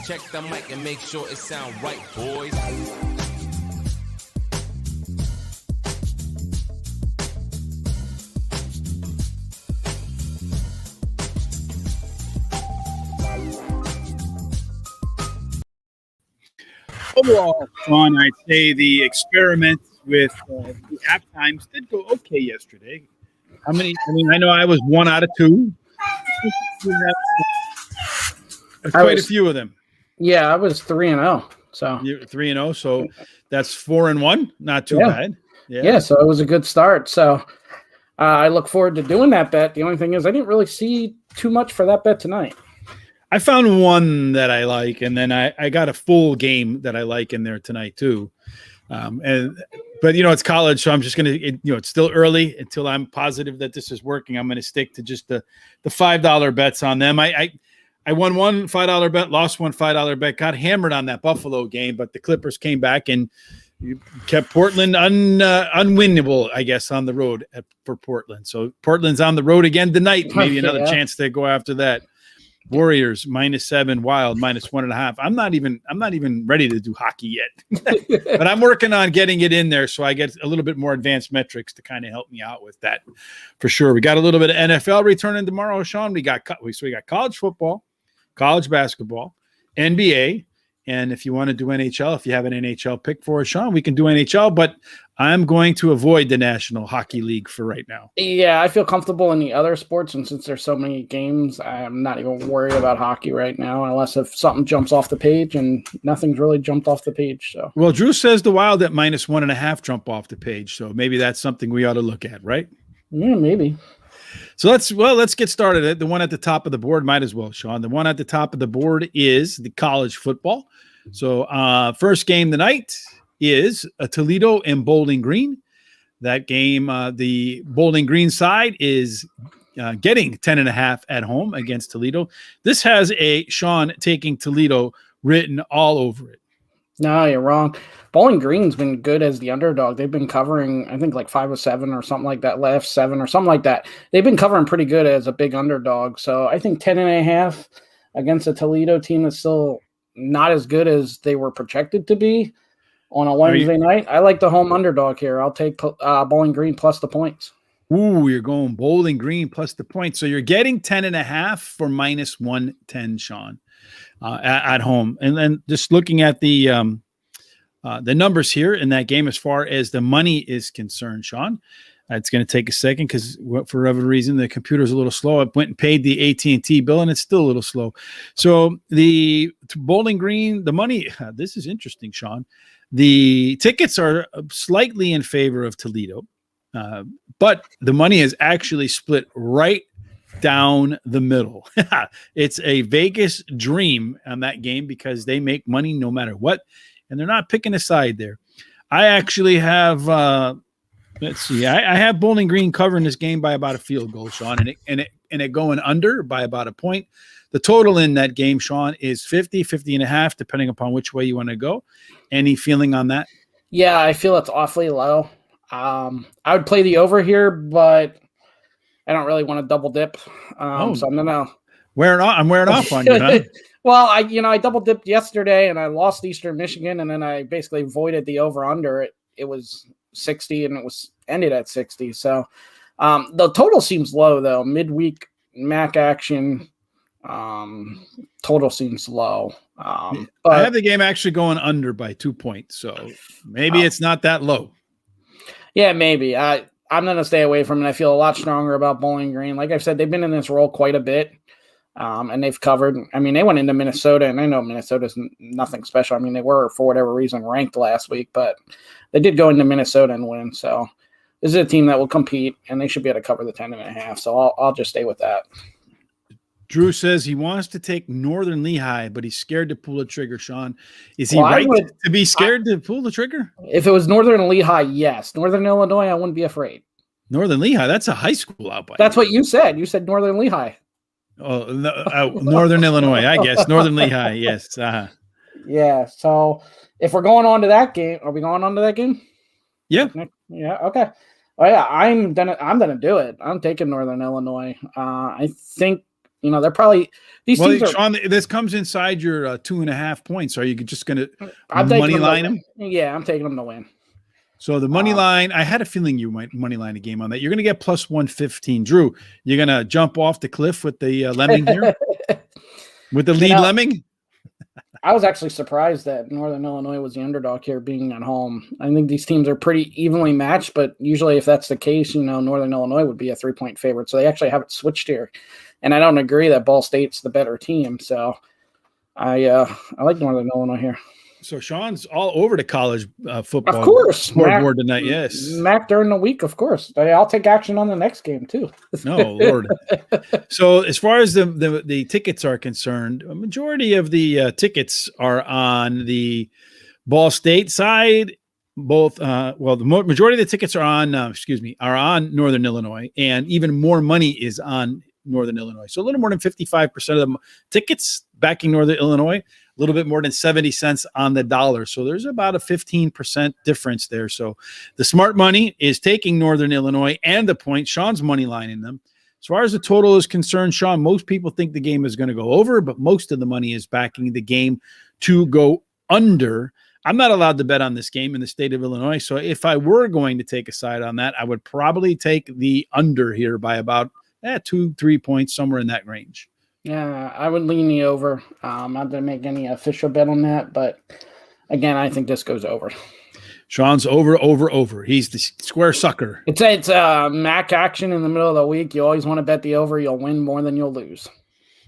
Check the mic and make sure it sound right, boys. Overall, Sean, I'd say the experiment with the app times did go okay yesterday. How many? I mean, I know I was 1 out of 2. Quite a few of them. Yeah, I was 3-0. So You're 3-0. So that's 4-1. Not too bad. Yeah. So it was a good start. So I look forward to doing that bet. The only thing is, I didn't really see too much for that bet tonight. I found one that I like, and then I got a full game that I like in there tonight too. But it's college, so I'm just gonna. It's still early until I'm positive that this is working. I'm gonna stick to just the $5 bets on them. I won one $5 bet, lost one $5 bet, got hammered on that Buffalo game, but the Clippers came back and kept Portland unwinnable, I guess, on the road for Portland. So Portland's on the road again tonight. Maybe another chance to go after that. Warriors -7, Wild -1.5. I'm not even ready to do hockey yet, but I'm working on getting it in there so I get a little bit more advanced metrics to kind of help me out with that for sure. We got a little bit of NFL returning tomorrow, Sean. We got college football, college basketball, NBA, and if you want to do NHL, if you have an NHL pick for us, Sean, we can do NHL. But I'm going to avoid the National Hockey League for right now. Yeah, I feel comfortable in the other sports, and since there's so many games, I'm not even worried about hockey right now, unless if something jumps off the page, and nothing's really jumped off the page. So, well, Drew says the Wild at -1.5 jump off the page, so maybe that's something we ought to look at, right? Yeah, maybe. So let's get started. The one at the top of the board, might as well, Sean. The one at the top of the board is the college football. So first game tonight is Toledo and Bowling Green. That game, the Bowling Green side is getting 10.5 at home against Toledo. This has a Sean taking Toledo written all over it. No, you're wrong. Bowling Green's been good as the underdog. They've been covering, I think, like 5 of 7 or something like that, left 7 or something like that. They've been covering pretty good as a big underdog. So I think 10.5 against a Toledo team that's still not as good as they were projected to be on a Wednesday night. I like the home underdog here. I'll take Bowling Green plus the points. Ooh, you're going Bowling Green plus the points. So you're getting 10.5 for -110, Sean, at home. And then just looking at the numbers here in that game as far as the money is concerned, Sean, it's going to take a second because for whatever reason, the computer's a little slow. I went and paid the AT&T bill, and it's still a little slow. So the Bowling Green, the money, this is interesting, Sean. The tickets are slightly in favor of Toledo, but the money is actually split right down the middle. It's a Vegas dream on that game because they make money no matter what, and they're not picking a side there. I actually have let's see. I have Bowling Green covering this game by about a field goal, Sean, and it going under by about a point. The total in that game, Sean, is 50.5, depending upon which way you want to go. Any feeling on that? Yeah, I feel it's awfully low. I would play the over here, but I don't really want to double dip. So I'm gonna I'm wearing off on you, huh? Well, I double dipped yesterday and I lost Eastern Michigan, and then I basically voided the over under. It was 60 and it was ended at 60. So the total seems low though. Midweek MAC action total sems low. But I have the game actually going under by 2 points, so maybe it's not that low. Yeah, maybe. I'm going to stay away from it. I feel a lot stronger about Bowling Green. Like I've said, they've been in this role quite a bit, and they've covered. I mean, they went into Minnesota, and I know Minnesota's nothing special. I mean, they were, for whatever reason, ranked last week, but they did go into Minnesota and win. So this is a team that will compete, and they should be able to cover the 10.5. So I'll just stay with that. Drew says he wants to take Northern Lehigh, but he's scared to pull the trigger, Sean. Is he right to be scared to pull the trigger? If it was Northern Lehigh, yes. Northern Illinois, I wouldn't be afraid. Northern Lehigh, that's a high school out by. That's what you said. You said Northern Lehigh. Oh, Northern Illinois, I guess. Northern Lehigh, yes. Yeah, so if we're going on to that game, are we going on to that game? Yeah. Yeah, okay. Oh, yeah, I'm gonna do it. I'm taking Northern Illinois. I think they're probably these Well, teams are. Sean, this comes inside your 2.5 points. Are you just going to I'm taking money line them? Yeah, I'm taking them to win. So the money line, I had a feeling you might money line a game on that. You're going to get plus 115. Drew, you're going to jump off the cliff with the lemming here? With the lead lemming? I was actually surprised that Northern Illinois was the underdog here being at home. I think these teams are pretty evenly matched, but usually if that's the case, Northern Illinois would be a 3-point favorite. So they actually have it switched here. And I don't agree that Ball State's the better team. So I like Northern Illinois here. So Sean's all over the college football. Of course. Scoreboard tonight, yes. Mac during the week, of course. I'll take action on the next game, too. No, Lord. So as far as the tickets are concerned, a majority of the tickets are on the Ball State side. The majority of the tickets are on, on Northern Illinois, and even more money is on Northern Illinois. So a little more than 55% of the tickets backing Northern Illinois, a little bit more than 70 cents on the dollar. So there's about a 15% difference there. So the smart money is taking Northern Illinois and the point. Sean's money line in them. As far as the total is concerned, Sean, most people think the game is going to go over, but most of the money is backing the game to go under. I'm not allowed to bet on this game in the state of Illinois. So if I were going to take a side on that, I would probably take the under here by about 2-3 points, somewhere in that range. Yeah, I would lean the over. I'm not going to make any official bet on that, but again, I think this goes over. Sean's over. He's the square sucker. It's MAC action in the middle of the week. You always want to bet the over. You'll win more than you'll lose.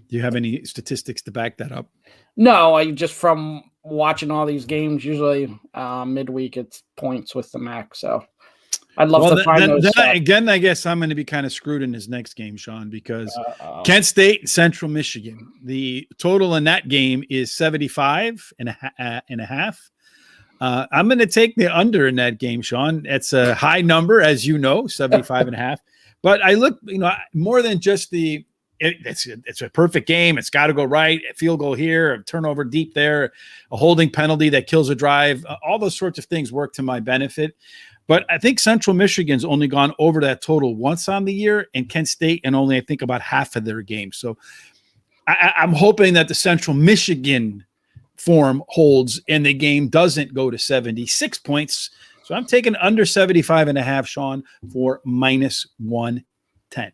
Do you have any statistics to back that up? No, I just from watching all these games, usually midweek it's points with the MAC. So I'd love to find those. Again, I guess I'm going to be kind of screwed in his next game, Sean, because Kent State, Central Michigan. The total in that game is 75 and a half. I'm going to take the under in that game, Sean. It's a high number, as you know, 75 and a half. But I look, more than just it's a perfect game. It's got to go right. A field goal here, a turnover deep there, a holding penalty that kills a drive. All those sorts of things work to my benefit. But I think Central Michigan's only gone over that total once on the year, and Kent State and only, I think, about half of their games. So I'm hoping that the Central Michigan form holds and the game doesn't go to 76 points. So I'm taking under 75 and a half, Sean, for minus 110.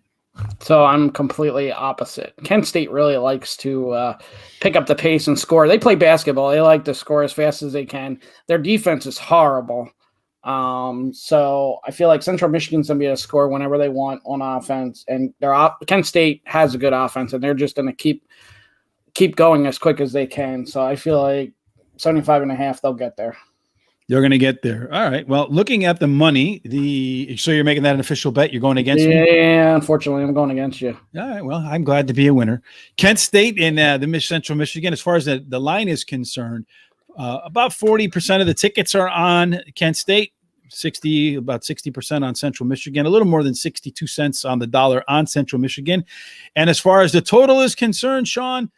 So I'm completely opposite. Kent State really likes to pick up the pace and score. They play basketball. They like to score as fast as they can. Their defense is horrible. So I feel like Central Michigan's going to be able to score whenever they want on offense. And Kent State has a good offense, and they're just going to keep going as quick as they can. So I feel like 75 and a half, they'll get there. You're going to get there. All right. Well, looking at the money, so you're making that an official bet. You're going against me? Yeah, unfortunately, I'm going against you. All right. Well, I'm glad to be a winner. Kent State and the Central Michigan, as far as the line is concerned, about 40% of the tickets are on Kent State, about 60% on Central Michigan, a little more than 62 cents on the dollar on Central Michigan. And as far as the total is concerned, Sean,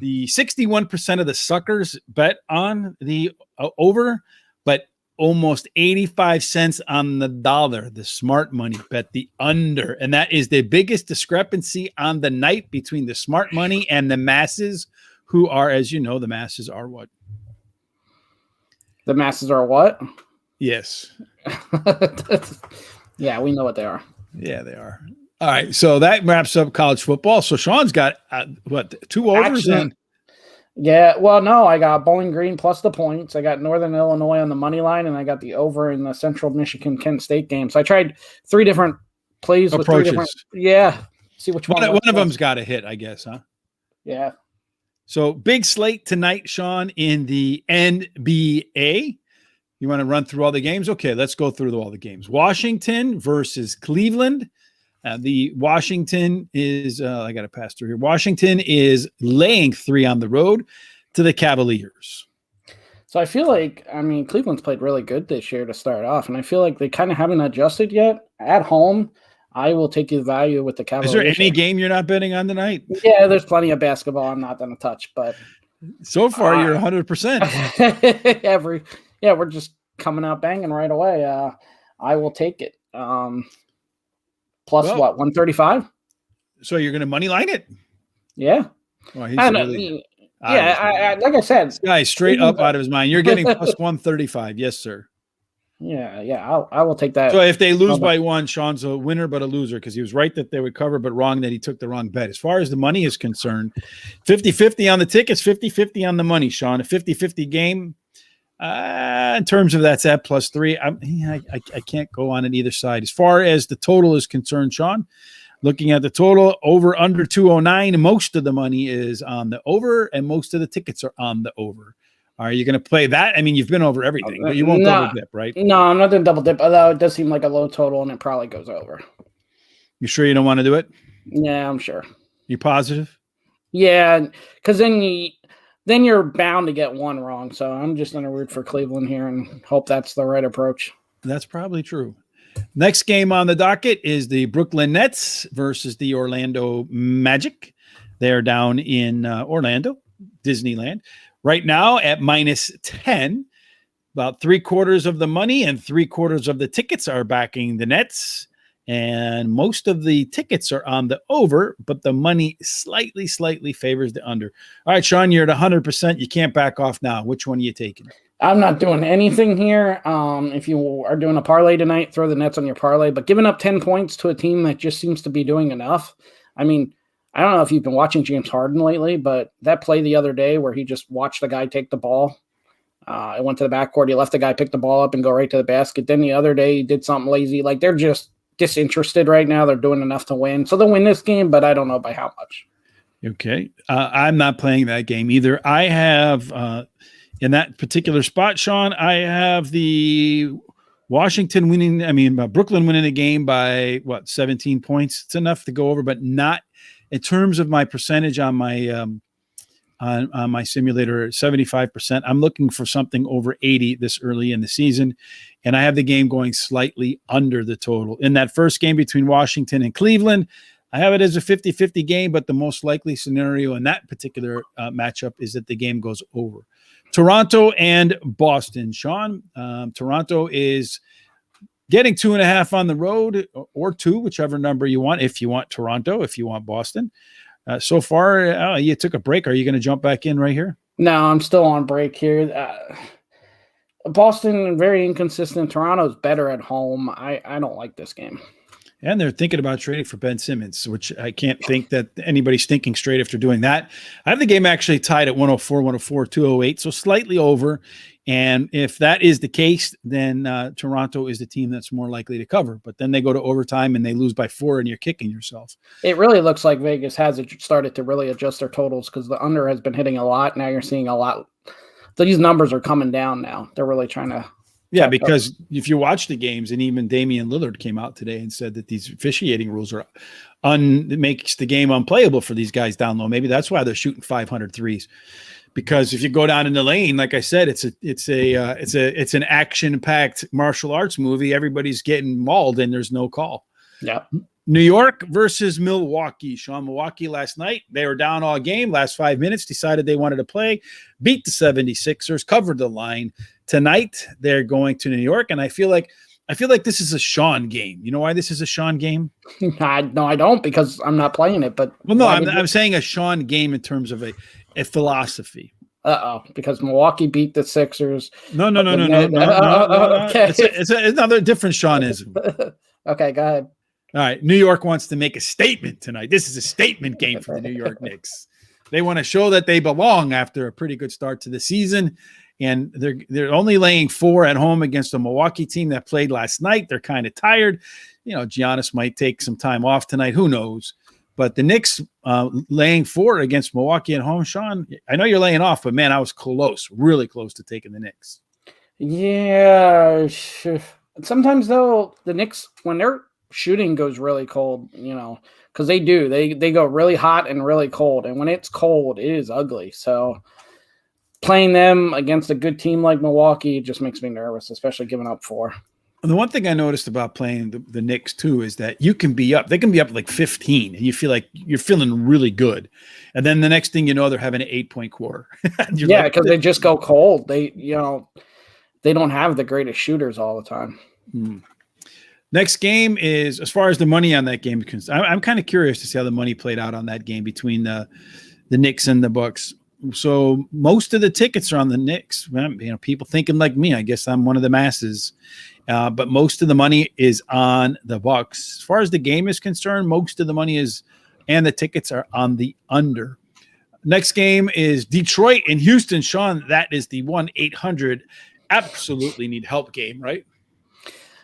the 61% of the suckers bet on the over, but almost 85 cents on the dollar. The smart money bet the under. And that is the biggest discrepancy on the night between the smart money and the masses, who are, as you know, the masses are what? The masses are what? Yes. Yeah, we know what they are. Yeah, they are. All right. So that wraps up college football. So Sean's got, 2 overs in? Yeah, well, no, I got Bowling Green plus the points. I got Northern Illinois on the money line, and I got the over in the Central Michigan Kent State game. So I tried 3 different plays with 3 different. Yeah, see which one. One of them's got a hit, I guess, huh? Yeah. So big slate tonight, Sean, in the NBA. You want to run through all the games? Okay, let's go through all the games. Washington versus Cleveland. The Washington is, I got to pass through here. Washington is laying 3 on the road to the Cavaliers. So I feel like, Cleveland's played really good this year to start off, and I feel like they kind of haven't adjusted yet. At home, I will take the value with the Cavaliers. Is there any game you're not betting on tonight? Yeah, there's plenty of basketball I'm not going to touch, but so far you're 100%. Yeah, we're just coming out banging right away. I will take it. Plus 135? So you're going to money line it? Yeah. Well, he's I know. really Like I said, this guy is straight up out of his mind. You're getting plus 135. Yes, sir. Yeah. I will take that. So if they lose by one, Sean's a winner but a loser because he was right that they would cover, but wrong that he took the wrong bet. As far as the money is concerned, 50-50 on the tickets, 50-50 on the money, Sean. A 50-50 game. In terms of that's at plus 3, I can't go on either side. As far as the total is concerned, Sean, looking at the total, over under 209, most of the money is on the over, and most of the tickets are on the over. Are you going to play that? I mean, you've been over everything, but you won't double dip, right? No, I'm not doing double dip, although it does seem like a low total, and it probably goes over. You sure you don't want to do it? Yeah, I'm sure. You positive? Yeah, because then you're bound to get one wrong. So I'm just going to root for Cleveland here and hope that's the right approach. That's probably true. Next game on the docket is the Brooklyn Nets versus the Orlando Magic. They're down in Orlando, Disneyland. Right now at minus 10, about 3/4 of the money and 3/4 of the tickets are backing the Nets. And most of the tickets are on the over, but the money slightly favors the under. All right, Sean, you're at 100%. You can't back off now. Which one are you taking? I'm not doing anything here. If you are doing a parlay tonight, throw the Nets on your parlay. But giving up 10 points to a team that just seems to be doing enough. I mean, I don't know if you've been watching James Harden lately, but that play the other day where he just watched the guy take the ball. It went to the backcourt. He left the guy pick the ball up and go right to the basket. Then the other day he did something lazy. Like they're just disinterested right now. They're doing enough to win. So they'll win this game, but I don't know by how much. Okay. I'm not playing that game either. I have in that particular spot, Sean, I have the Brooklyn winning the game by 17 points. It's enough to go over, but not in terms of my percentage on my on my simulator, 75%. I'm looking for something over 80 this early in the season, and I have the game going slightly under the total. In that first game between Washington and Cleveland, I have it as a 50-50 game, but the most likely scenario in that particular matchup is that the game goes over. Toronto and Boston, Sean. Toronto is getting 2.5 on the road, or 2, whichever number you want. If you want Toronto, if you want Boston. So far, you took a break. Are you going to jump back in right here? No, I'm still on break here. Boston, very inconsistent. Toronto's better at home. I don't like this game. And they're thinking about trading for Ben Simmons, which I can't think that anybody's thinking straight after doing that. I have the game actually tied at 104, 208, so slightly over. And if that is the case, then Toronto is the team that's more likely to cover. But then they go to overtime and they lose by 4, and you're kicking yourself. It really looks like Vegas has started to really adjust their totals because the under has been hitting a lot. Now you're seeing a lot. These numbers are coming down now. They're really trying to. Yeah, because if you watch the games, and even Damian Lillard came out today and said that these officiating rules are it makes the game unplayable for these guys down low. Maybe that's why they're shooting 500 threes. Because if you go down in the lane, like I said, it's an action-packed martial arts movie. Everybody's getting mauled and there's no call. Yeah. New York versus Milwaukee. Sean, Milwaukee last night, they were down all game. Last 5 minutes, decided they wanted to play, beat the 76ers, covered the line. Tonight, they're going to New York, and I feel like this is a Sean game. You know why this is a Sean game? No, I don't, because I'm not playing it. But well, no, I'm saying a Sean game in terms of a philosophy. Because Milwaukee beat the Sixers. No. Okay. It's another different Seanism. Okay, go ahead. All right, New York wants to make a statement tonight. This is a statement game for the New York Knicks. They want to show that they belong after a pretty good start to the season, and they're only laying 4 at home against a Milwaukee team that played last night. They're kind of tired. You know, Giannis might take some time off tonight. Who knows? But the Knicks laying 4 against Milwaukee at home, Sean, I know you're laying off, but man, I was close, really close to taking the Knicks. Yeah. Sometimes, though, the Knicks, when their shooting goes really cold, because they do. They go really hot and really cold. And when it's cold, it is ugly. So playing them against a good team like Milwaukee just makes me nervous, especially giving up 4. And the one thing I noticed about playing the Knicks too is that they can be up like 15, and you feel like you're feeling really good. And then the next thing you know, they're having an 8-point quarter. Yeah, because they just go cold. They don't have the greatest shooters all the time. Next game is, as far as the money on that game, because I'm kind of curious to see how the money played out on that game between the Knicks and the Bucks. So most of the tickets are on the Knicks. People thinking like me. I guess I'm one of the masses. But most of the money is on the Bucks. As far as the game is concerned, most of the money is, and the tickets are on the under. Next game is Detroit and Houston. Sean, that is the 1-800 absolutely need help game, right?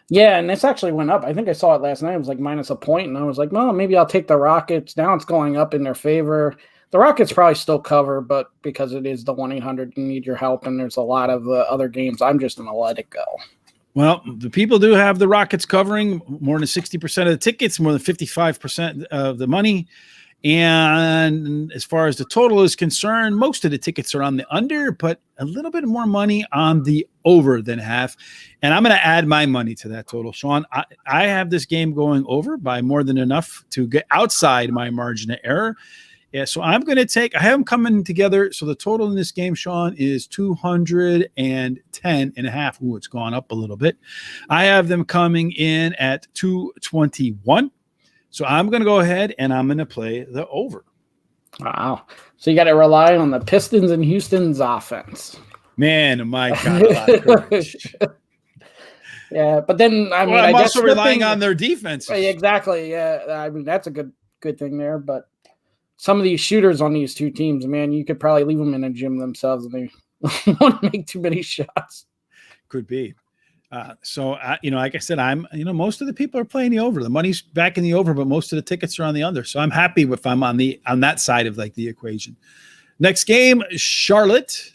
Yeah, and this actually went up. I think I saw it last night. It was like minus a point, and I was like, well, maybe I'll take the Rockets. Now it's going up in their favor. The Rockets probably still cover, but because it is the 1-800, you need your help, and there's a lot of other games, I'm just going to let it go. Well, the people do have the Rockets covering more than 60% of the tickets, more than 55% of the money. And as far as the total is concerned, most of the tickets are on the under, but a little bit more money on the over than half. And I'm going to add my money to that total. Sean, I have this game going over by more than enough to get outside my margin of error. Yeah, so I'm going to I have them coming together. So the total in this game, Sean, is 210.5. Ooh, it's gone up a little bit. I have them coming in at 221. So I'm going to go ahead and I'm going to play the over. Wow. So you got to rely on the Pistons and Houston's offense. Man, my God, a lot of courage. Yeah, but then, I mean, I'm also relying on their defense. Exactly. Yeah, I mean, that's a good thing there. But some of these shooters on these two teams, man, you could probably leave them in a gym themselves and they won't make too many shots. Could be. Like I said, most of the people are playing the over. The money's back in the over, but most of the tickets are on the under. So I'm happy if I'm on that side of like the equation. Next game, Charlotte.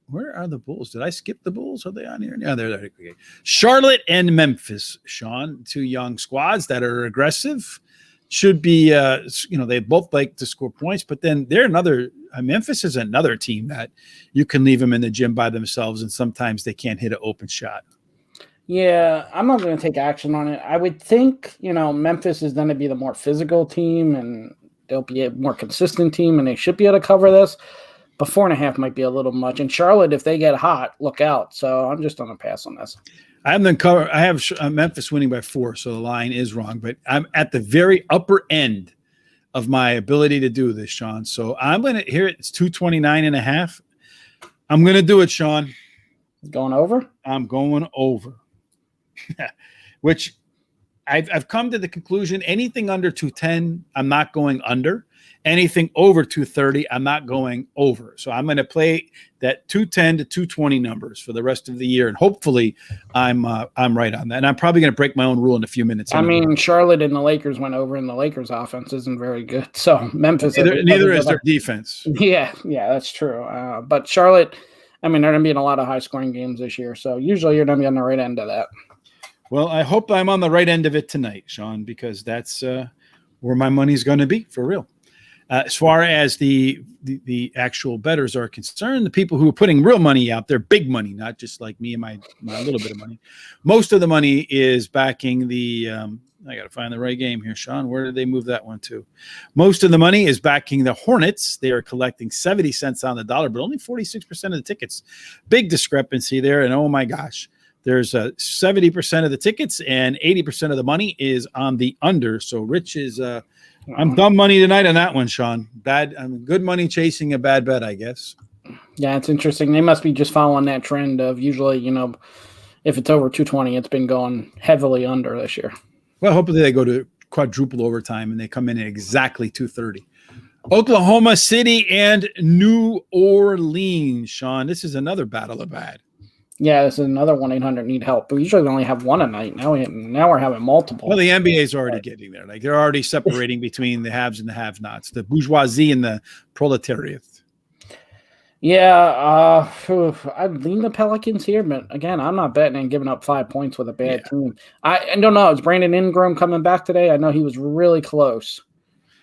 Where are the Bulls? Did I skip the Bulls? Are they on here? No, they're there. Okay. Charlotte and Memphis, Sean, two young squads that are aggressive. Should be, they both like to score points, but then they're Memphis is another team that you can leave them in the gym by themselves, and sometimes they can't hit an open shot. Yeah, I'm not going to take action on it. I would think, Memphis is going to be the more physical team, and they'll be a more consistent team, and they should be able to cover this. But 4.5 might be a little much. And Charlotte, if they get hot, look out. So I'm just going to pass on this. I have them cover. I have Memphis winning by 4, so the line is wrong. But I'm at the very upper end of my ability to do this, Sean. So I'm going to hear it. It's 229.5. I'm going to do it, Sean. Going over? I'm going over. Which I've come to the conclusion, anything under 210, I'm not going under. Anything over 230, I'm not going over. So I'm going to play that 210 to 220 numbers for the rest of the year, and hopefully I'm right on that. And I'm probably going to break my own rule in a few minutes. I mean, Charlotte and the Lakers went over, and the Lakers' offense isn't very good. So Memphis, neither is their defense. Yeah, that's true. But Charlotte, I mean, they're going to be in a lot of high-scoring games this year. So usually you're going to be on the right end of that. Well, I hope I'm on the right end of it tonight, Sean, because that's where my money's going to be for real. As far as the actual bettors are concerned, the people who are putting real money out there, big money, not just like me and my little bit of money. Most of the money is backing the I got to find the right game here, Sean. Where did they move that one to? Most of the money is backing the Hornets. They are collecting 70 cents on the dollar, but only 46% of the tickets. Big discrepancy there. And oh my gosh, there's 70% of the tickets and 80% of the money is on the under. So Rich is I'm dumb money tonight on that one, Sean. Good money chasing a bad bet, I guess. Yeah, it's interesting. They must be just following that trend of usually, if it's over 220, it's been going heavily under this year. Well, hopefully they go to quadruple overtime and they come in at exactly 230. Oklahoma City and New Orleans, Sean. This is another battle of bad. Yeah, this is another 1-800 need help. We usually only have one a night. Now we're having multiple. Well, the NBA is already getting there. Like they're already separating between the haves and the have-nots, the bourgeoisie and the proletariat. Yeah, I'd lean the Pelicans here, but again, I'm not betting and giving up 5 points with a bad team. I don't know. Is Brandon Ingram coming back today? I know he was really close.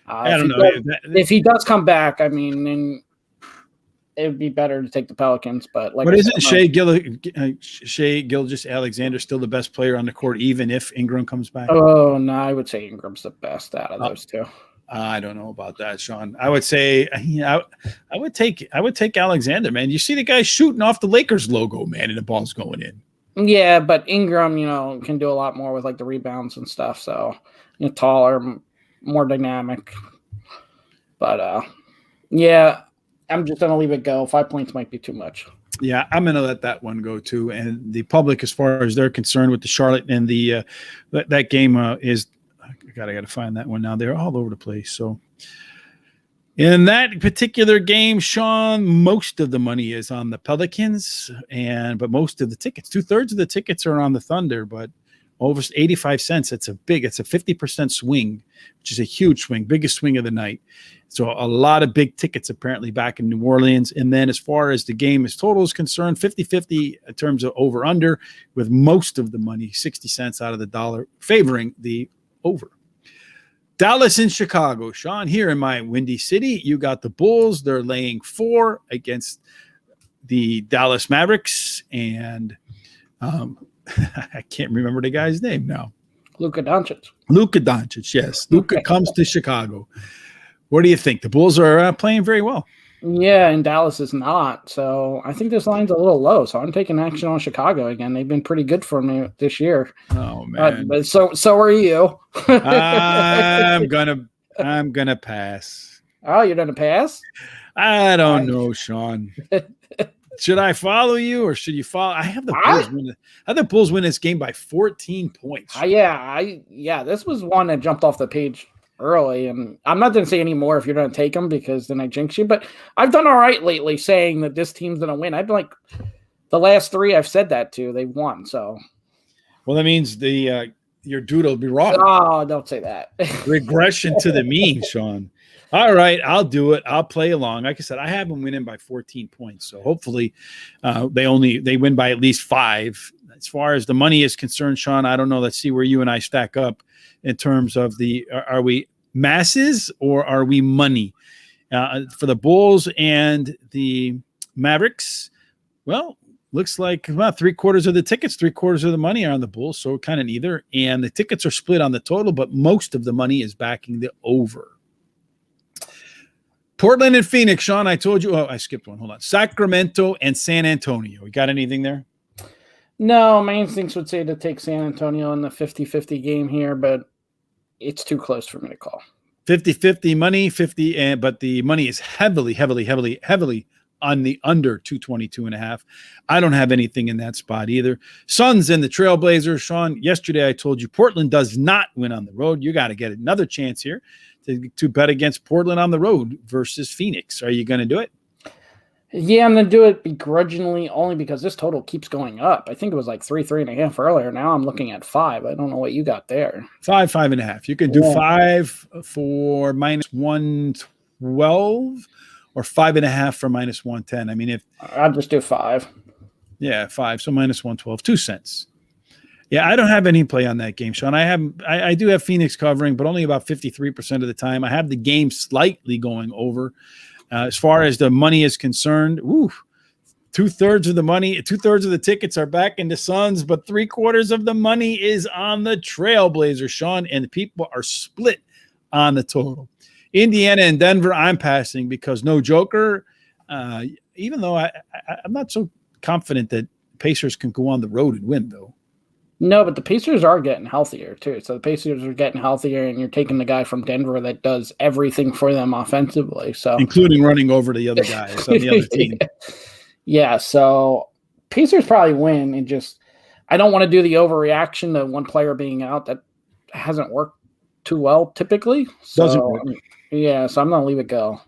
I don't know. If he does come back, I mean, then it would be better to take the Pelicans, but isn't Shea Gilgeous-Alexander still the best player on the court, even if Ingram comes back? Oh no, I would say Ingram's the best out of those two. I don't know about that, Sean. I would say, I would take Alexander, man. You see the guy shooting off the Lakers logo, man, and the ball's going in. Yeah, but Ingram, can do a lot more with like the rebounds and stuff. So, taller, more dynamic. But yeah, I'm just gonna leave it go. 5 points might be too much. Yeah, I'm going to let that one go too. And the public, as far as they're concerned, with the Charlotte and the that game is, I got to find that one now. They're all over the place. So in that particular game, Sean, most of the money is on the Pelicans, but most of the tickets, 2/3 of the tickets are on the Thunder, but over 85 cents. It's a 50% swing, which is a huge swing, biggest swing of the night. So a lot of big tickets apparently back in New Orleans. And then as far as the game as total is concerned, 50-50 in terms of over under, with most of the money, 60 cents out of the dollar, favoring the over. Dallas and Chicago. Sean, here in my Windy City, you got the Bulls. They're laying 4 against the Dallas Mavericks. And I can't remember the guy's name now. Luka Doncic. Luka Doncic, yes. Luka comes to Chicago. What do you think? The Bulls are playing very well. Yeah, and Dallas is not. So I think this line's a little low. So I'm taking action on Chicago again. They've been pretty good for me this year. Oh man! But so are you. I'm gonna pass. Oh, you're gonna pass? I don't know, Sean. Should I follow you or should you follow? I have the Bulls win. I have the Bulls win this game by 14 points. Yeah. This was one that jumped off the page early, and I'm not going to say any more if you're going to take them because then I jinx you. But I've done all right lately saying that this team's going to win. I've been like the last 3 I've said that to, they've won. So, well, that means your dude will be wrong. Oh, don't say that. Regression to the mean, Sean. All right, I'll do it. I'll play along. Like I said, I have them winning by 14 points. So hopefully they win by at least 5. As far as the money is concerned, Sean, I don't know. Let's see where you and I stack up in terms of are we masses or are we money? For the Bulls and the Mavericks, well, looks like about 3/4 of the tickets, 3/4 of the money are on the Bulls, so kind of neither. And the tickets are split on the total, but most of the money is backing the over. Portland and Phoenix, Sean, I told you. Oh, I skipped one. Hold on. Sacramento and San Antonio. We got anything there? No, my instincts would say to take San Antonio in the 50-50 game here, but it's too close for me to call. 50-50 money, 50, but the money is heavily on the under 222.5. I don't have anything in that spot either. Suns and the Trailblazers, Sean. Yesterday I told you Portland does not win on the road. You got to get another chance here to bet against Portland on the road versus Phoenix. Are you going to do it? Yeah, I'm going to do it begrudgingly only because this total keeps going up. I think it was like 3.5 earlier. Now I'm looking at 5. I don't know what you got there. 5.5. You can do 5 for minus 112 or 5.5 for minus 110. I mean, I'll just do 5. Yeah, 5. So minus 112, 2 cents. Yeah, I don't have any play on that game, Sean. I do have Phoenix covering, but only about 53% of the time. I have the game slightly going over. As far as the money is concerned, 2/3 of the money, 2/3 of the tickets are back in the Suns, but 3/4 of the money is on the Trailblazers, Sean, and the people are split on the total. Indiana and Denver, I'm passing because no Joker. Even though I'm not so confident that Pacers can go on the road and win, though. No, but the Pacers are getting healthier, too. So the Pacers are getting healthier, and you're taking the guy from Denver that does everything for them offensively. So including running over the other guys on the other team. Yeah, so Pacers probably win. And just I don't want to do the overreaction to one player being out. That hasn't worked too well typically. Doesn't work. Yeah, so I'm going to leave it go.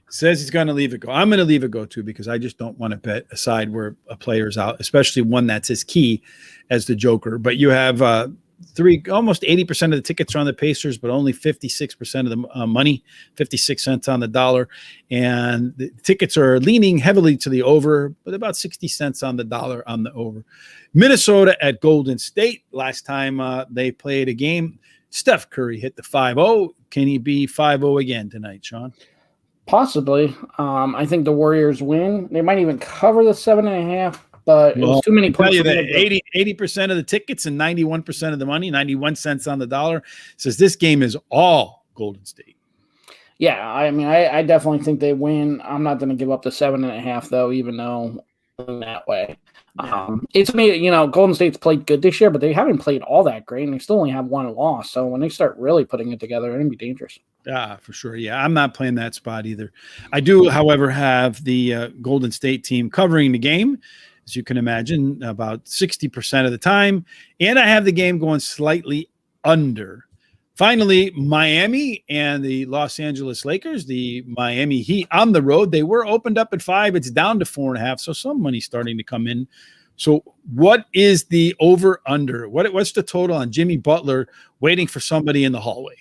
Says he's going to leave it go. I'm going to leave it go too because I just don't want to bet aside where a player's out, especially one that's as key as the Joker. But you have almost 80% of the tickets are on the Pacers, but only 56% of the money, 56 cents on the dollar. And the tickets are leaning heavily to the over, but about 60 cents on the dollar on the over. Minnesota at Golden State. Last time they played a game, Steph Curry hit the 5-0. Can he be 5-0 again tonight, Sean? Possibly. I think the Warriors win. They might even cover the 7.5, but it was too many points. I tell you that 80% of the tickets and 91% of the money, 91 cents on the dollar, says this game is all Golden State. Yeah, I mean, I definitely think they win. I'm not going to give up the 7.5 though, even though that way. It's made, Golden State's played good this year, but they haven't played all that great, and they still only have one loss. So when they start really putting it together, they're going to be dangerous. Yeah, for sure. Yeah, I'm not playing that spot either. I do, however, have the Golden State team covering the game, as you can imagine, about 60% of the time. And I have the game going slightly under. Finally, Miami and the Los Angeles Lakers, the Miami Heat on the road. They were opened up at 5. It's down to 4.5. So some money's starting to come in. So what is the over under? What's the total on Jimmy Butler waiting for somebody in the hallway?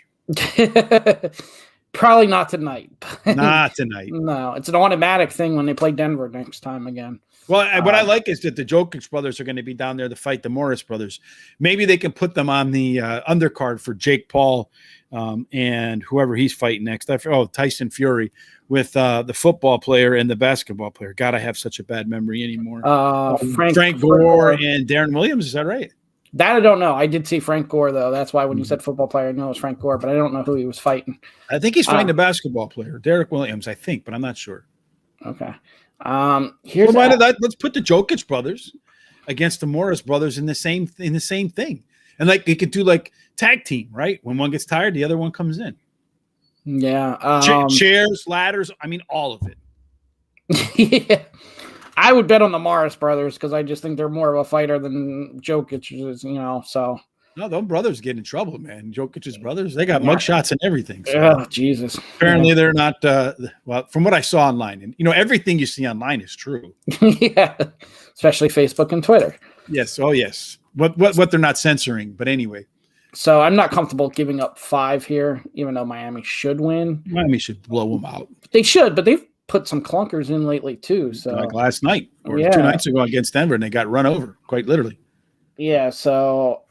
Probably not tonight. Not tonight. No, it's an automatic thing when they play Denver next time again. Well, what I like is that the Jokic brothers are going to be down there to fight the Morris brothers. Maybe they can put them on the undercard for Jake Paul and whoever he's fighting next. Tyson Fury with the football player and the basketball player. God, I have such a bad memory anymore. Frank Gore and Darren Williams. Is that right? That I don't know. I did see Frank Gore, though. That's why when you said football player, I know it was Frank Gore, but I don't know who he was fighting. I think he's fighting a basketball player, Derek Williams, I think, but I'm not sure. Okay. Let's put the Jokic brothers against the Morris brothers in the same thing, and like they could do like tag team, right? When one gets tired, the other one comes in. Yeah, chairs, ladders. I mean, all of it. Yeah, I would bet on the Morris brothers because I just think they're more of a fighter than Jokic is. So. No, those brothers get in trouble, man. Jokic's brothers, they got mug shots and everything. So oh, Jesus. Apparently they're not, well, from what I saw online, and everything you see online is true. Yeah, especially Facebook and Twitter. Yes. Oh, yes. What they're not censoring, but anyway. So I'm not comfortable giving up 5 here, even though Miami should win. Miami should blow them out. They should, but they've put some clunkers in lately too. So like last night or 2 nights ago against Denver, and they got run over, quite literally. Yeah, so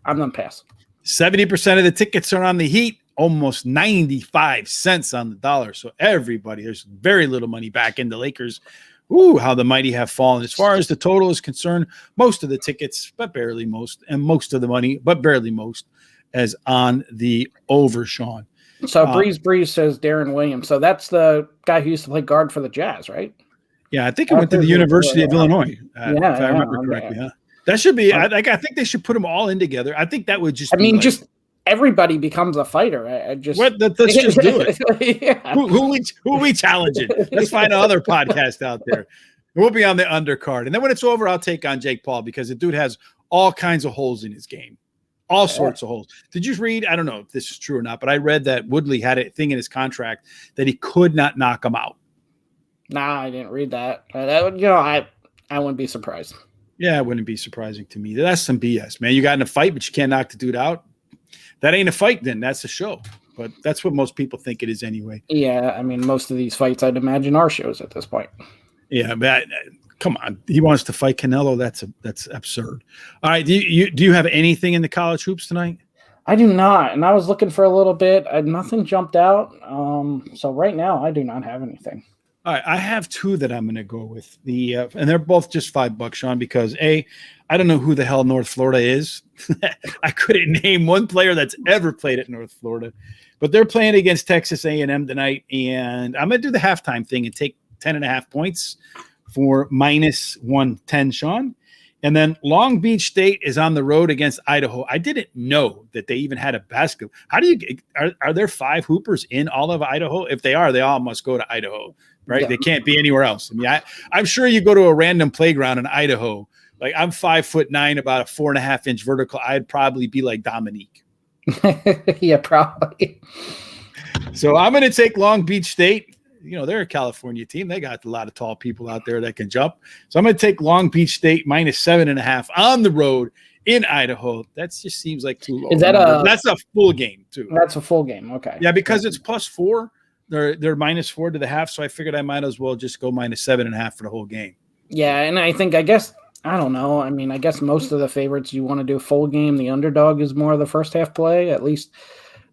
I'm going to pass. 70% of the tickets are on the Heat, almost 95 cents on the dollar. So there's very little money back in the Lakers. Ooh, how the mighty have fallen. As far as the total is concerned, most of the tickets, but barely most, and most of the money, but barely most, as on the over, Sean. So Breeze says Darren Williams. So that's the guy who used to play guard for the Jazz, right? Yeah, I think he went to the University of Illinois, if I remember correctly. Huh? That should be. I think they should put them all in together. I think that would just. Just everybody becomes a fighter. Let's just do it. Yeah. Who are we challenging? Let's find another podcast out there. We'll be on the undercard, and then when it's over, I'll take on Jake Paul because the dude has all kinds of holes in his game, all sorts of holes. Did you read? I don't know if this is true or not, but I read that Woodley had a thing in his contract that he could not knock him out. Nah, I didn't read that. That would, I wouldn't be surprised. Yeah, it wouldn't be surprising to me. That's some BS, man. You got in a fight, but you can't knock the dude out. That ain't a fight, then. That's a show. But that's what most people think it is anyway. Yeah, I mean, most of these fights, I'd imagine, are shows at this point. Yeah, but come on. He wants to fight Canelo. That's absurd. All right, do you have anything in the college hoops tonight? I do not, and I was looking for a little bit. Nothing jumped out. So right now, I do not have anything. All right, I have 2 that I'm going to go with. And they're both just $5, Sean, because I don't know who the hell North Florida is. I couldn't name one player that's ever played at North Florida, but they're playing against Texas A&M tonight, and I'm going to do the halftime thing and take 10.5 points for -110, Sean. And then Long Beach State is on the road against Idaho. I didn't know that they even had a basketball. Are there 5 hoopers in all of Idaho? If they are, they all must go to Idaho. Right? Yeah. They can't be anywhere else. I mean, I'm sure you go to a random playground in Idaho. Like I'm 5'9", about a 4.5-inch vertical. I'd probably be like Dominique. Yeah, probably. So I'm going to take Long Beach State. They're a California team. They got a lot of tall people out there that can jump. So I'm going to take Long Beach State -7.5 on the road in Idaho. That just seems like too low. That's a full game too. That's a full game. Okay. Yeah, because it's +4. They're -4 to the half, so I figured I might as well just go -7.5 for the whole game. Yeah, and I don't know. I mean, I guess most of the favorites you want to do full game. The underdog is more of the first half play. At least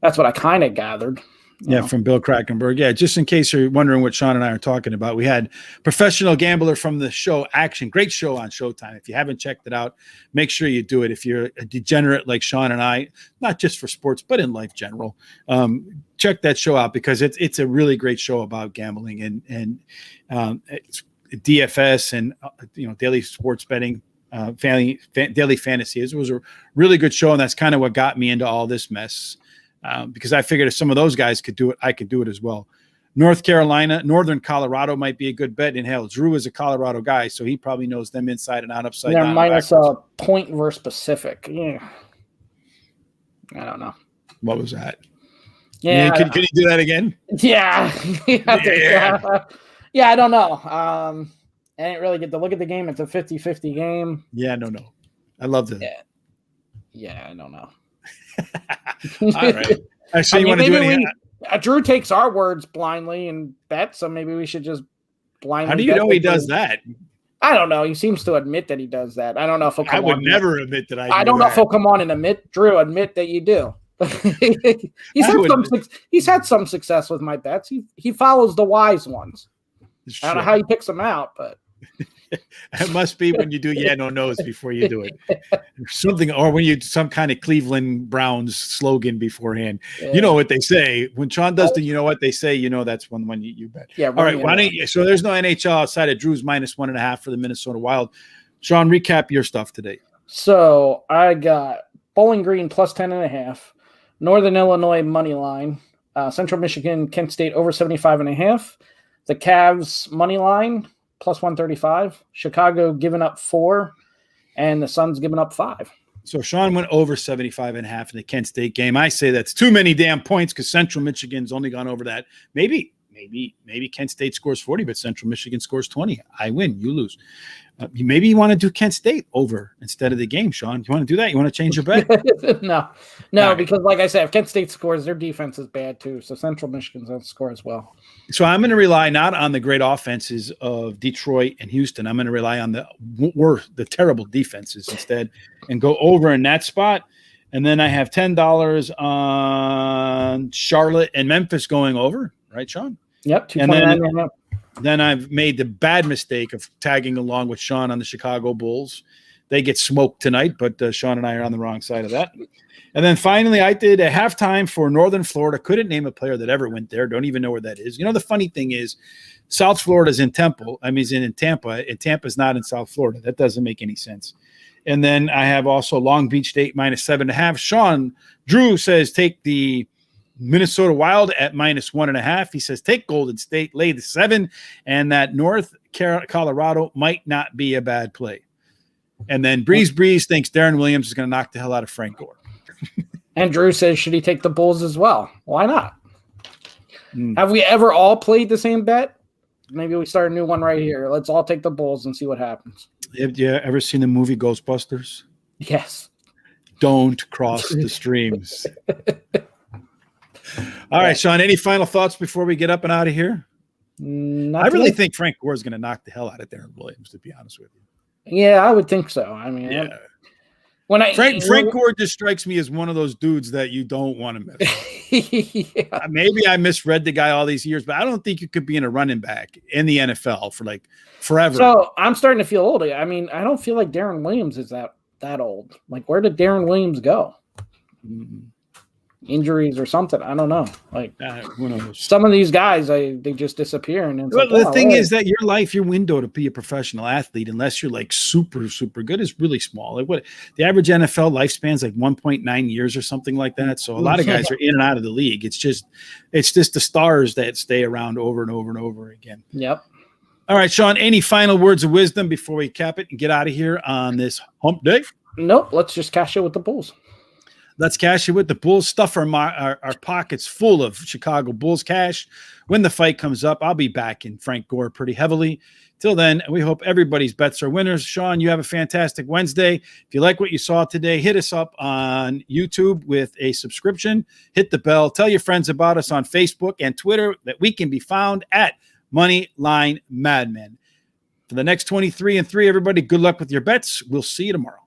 that's what I kind of gathered. Yeah, from Bill Krakenberg. Yeah, just in case you're wondering what Sean and I are talking about, we had Professional Gambler from the show Action. Great show on Showtime. If you haven't checked it out, make sure you do it. If you're a degenerate like Sean and I, not just for sports, but in life general, check that show out because it's a really great show about gambling. And DFS and daily sports betting, daily fantasy. It was a really good show, and that's kind of what got me into all this mess, because I figured if some of those guys could do it, I could do it as well. Northern Colorado might be a good bet. And hell, Drew is a Colorado guy, so he probably knows them inside and out, upside down. They're minus a point versus Pacific. Yeah, I don't know. What was that? Yeah, can you do that again? Yeah. Yeah, I don't know. I didn't really get to look at the game. It's a 50-50 game. Yeah, no. I love it. Yeah, I don't know. All right. Actually, you want to do anything? Drew takes our words blindly and bets, so maybe we should just blindly. How do you know he does that? I don't know. He seems to admit that he does that. I don't know if he'll come on. I would never admit that I don't know if he'll come on and admit that you do. He's had some success with my bets. He follows the wise ones. I don't know how he picks them out, but it must be when you do no's before you do it. Something, or when you some kind of Cleveland Browns slogan beforehand. Yeah. You know what they say. When Sean does the what they say, that's when you bet. Yeah. All right. So there's no NHL outside of Drew's minus 1.5 for the Minnesota Wild. Sean, recap your stuff today. So I got Bowling Green plus 10.5, Northern Illinois money line, Central Michigan, Kent State over 75.5, the Cavs money line plus 135, Chicago giving up 4, and the Suns giving up 5. So Sean went over 75.5 in the Kent State game. I say that's too many damn points because Central Michigan's only gone over that. Maybe Kent State scores 40, but Central Michigan scores 20. I win, you lose. Maybe you want to do Kent State over instead of the game, Sean. You want to do that? You want to change your bet? No, because like I said, if Kent State scores, their defense is bad too. So Central Michigan's going to score as well. So I'm going to rely not on the great offenses of Detroit and Houston. I'm going to rely on the terrible defenses instead and go over in that spot. And then I have $10 on Charlotte and Memphis going over. Right, Sean? Yep. And then I've made the bad mistake of tagging along with Sean on the Chicago Bulls. They get smoked tonight, but Sean and I are on the wrong side of that. And then finally, I did a halftime for Northern Florida. Couldn't name a player that ever went there. Don't even know where that is. The funny thing is, South Florida's in Temple. He's in Tampa, and Tampa's not in South Florida. That doesn't make any sense. And then I have also Long Beach State minus 7.5. Drew says take the Minnesota Wild at minus 1.5. He says take Golden State, lay the 7, and that North Colorado might not be a bad play. And then Breeze thinks Darren Williams is going to knock the hell out of Frank Gore. And Drew says, should he take the Bulls as well? Why not? Have we ever all played the same bet? Maybe we start a new one right here. Let's all take the Bulls and see what happens. Have you ever seen the movie Ghostbusters? Yes. Don't cross the streams. All right, Sean, any final thoughts before we get up and out of here? I really think Frank Gore is going to knock the hell out of Darren Williams, to be honest with you. Yeah, I would think so. I mean, Frank Gore just strikes me as one of those dudes that you don't want to mess with. Yeah. Maybe I misread the guy all these years, but I don't think you could be in a running back in the NFL for like forever. So I'm starting to feel old. I mean, I don't feel like Darren Williams is that old. Like, where did Darren Williams go? Injuries or something. I don't know. Like who knows? Some of these guys, they just disappear. And it's the thing is that your window to be a professional athlete, unless you're like super, super good, is really small. Like what the average NFL lifespan is like 1.9 years or something like that. So a lot of guys are in and out of the league. It's just the stars that stay around over and over and over again. Yep. All right, Sean, any final words of wisdom before we cap it and get out of here on this hump day? Nope. Let's just cash it with the Bulls. Let's cash it with the Bulls. Stuff our pockets full of Chicago Bulls cash. When the fight comes up, I'll be back in Frank Gore pretty heavily. Till then, we hope everybody's bets are winners. Sean, you have a fantastic Wednesday. If you like what you saw today, hit us up on YouTube with a subscription. Hit the bell. Tell your friends about us on Facebook and Twitter that we can be found at Moneyline Madmen. For the next 23-3, everybody, good luck with your bets. We'll see you tomorrow.